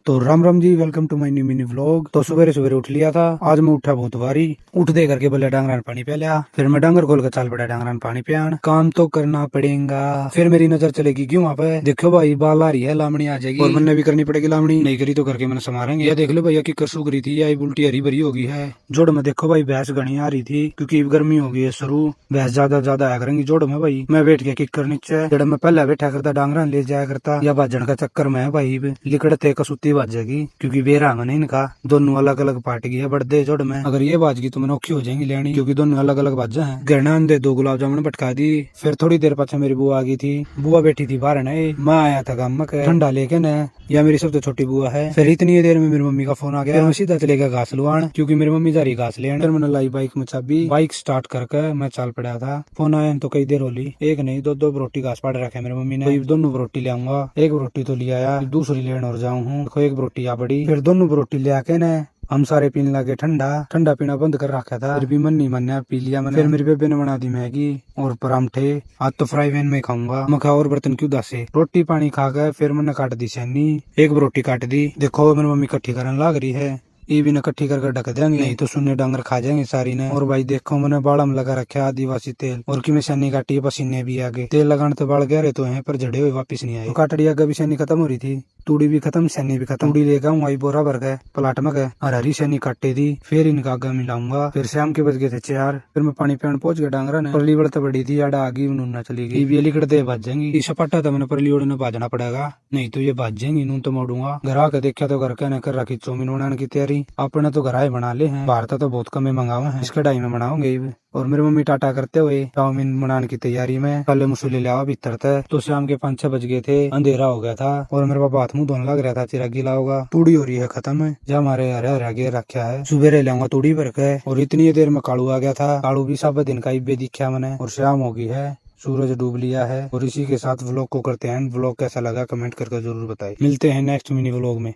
तो Ram Ram ji, welcome to my new mini vlog. तो सवेरे सवेरे उठ लिया था। आज मैं उठा बहुत भारी। उठ दे करके बोले डांगरान पानी पे लिया। फिर मैं डांगर खोल कर चाल पड़ा डांगरान पानी पे आन। काम तो करना पड़ेगा। फिर मेरी नजर चलेगी क्यों वहाँ पे, देखो भाई बाल आ रही है, लामड़ी आ जाएगी और मैंने भी करनी पड़ेगी लामड़ी। नहीं करी तो करके मैंने संभालेंगे। ये देख लो भैया की करसू करी थी, या उल्टी हरी भरी हो गई है। जोड़ में देखो भाई भैंस घनी आ रही थी क्योंकि गर्मी हो गई है शुरू। भैंस ज्यादा आया करेंगी जोड़ में भाई। मैं बैठ के किक कर नीचे जड़ में पहले बैठा करता डांगरा ले जाया करता, या भाजन का चक्कर में भाई लिकड़ते कसूती बाज जाएगी क्योंकि बेरा नहीं इनका दोनों अलग अलग पार्ट की है बड़े जोड़ में। अगर ये बाज गई तो मैंने औखी हो जाएंगी लेनी क्योंकि दोनों अलग अलग बाजा है। गहना दे 2 गुलाब जामुन पटका दी। फिर थोड़ी देर पाछे मेरी बुआ आ गई थी। बुआ बैठी थी बाहर ने, मैं आया था गाम के ठंडा लेके न, या मेरी सबसे छोटी बुआ है। फिर इतनी देर में मेरी मम्मी का फोन आ गया। फिर मैं सीधा चले गया घास लुआन क्योंकि मेरी मम्मी जा रही घास लेने। फिर मैंने लाई बाइक में चाबी, बाइक स्टार्ट करके मैं चल पड़ा था। फोन आया तो कई देर होली, एक नहीं दो रोटी घास पाड़ रखे मेरी मम्मी ने। दोनों रोटी ले आऊंगा, एक रोटी तो ले आया, दूसरी लेने और जाऊँ हूँ। देखो एक रोटी आ पड़ी। फिर दोनों रोटी ले आके न हम सारे पीने लगे ठंडा पीना बंद कर रखा था। फिर भी मन नहीं माना, पी लिया मैंने। फिर मेरी बेबे ने बना दी मैगी और परांठे। आज तो फ्राई पैन में खाऊंगा। मैं और बर्तन क्यों दासे। रोटी पानी खा गए। फिर मैंने काट दी सैनी, एक रोटी काट दी। देखो मेरी मम्मी इकट्ठी करने लग रही है। ये भी न इकट्ठी करके ढक देंगे, नहीं तो सुन्ने डांगर खा जाएंगे सारी ने। और भाई देखो मैंने बाड़ा में लगा रखा आदिवासी तेल, और कि मैं सैनी काटी है, पसीने भी आगे। तेल लगाने तो बाल गया रहे तो है पर जड़े हुए वापिस नहीं आए। तो काटड़ी आगे भी सैनी खत्म हो रही थी, तूड़ी भी खत्म, सैनी भी खत्म। तूड़ी लेगा वही बोरा भर गए प्लाट में गए और हरी सैनी काटे दी। फिर इनका आगे मिलाऊंगा। फिर शाम के बज गए थे 4। फिर मैं पानी पीने पहुंच गया डांगरा ने। परली बड़ तो बड़ी थी, आड़ा आगी नूना चली गई। ये लिकड़ते भाज जाएंगी। सपाटा था मैंने परली ओड़ ने भाजना पड़ेगा, नहीं तो ये भाज जाएंगी। नून तो मोड़ूंगा। घर आके देखा तो घर कहने कर रखी चौमिन बनाने की तैयारी। अपने तो घर आए बना ले हैं, बाहर तो बहुत कम मंगावे हैं, इसके टाइम में बनाओगे। और मेरी मम्मी टाटा करते हुए चाउमीन बनाने की तैयारी में कल मसूले लिया भीतर थे। तो शाम के 5-6 बज गए थे, अंधेरा हो गया था और मेरे पापा हाथ मुंह धोने लग रहा था। चिरा गीला होगा, तूड़ी हो रही है खत्म, जब हमारे हरे हरे गे रखा है। सुबह लाऊंगा तूड़ी भर के। और इतनी देर में कालू आ गया था। कालू भी सब दिन का इब्बे दिखा मैंने। और शाम हो गई है, सूरज डूब लिया है। और इसी के साथ व्लॉग को करते हैं। व्लॉग कैसा लगा कमेंट करके जरूर बताएं। मिलते हैं नेक्स्ट मिनी व्लॉग में।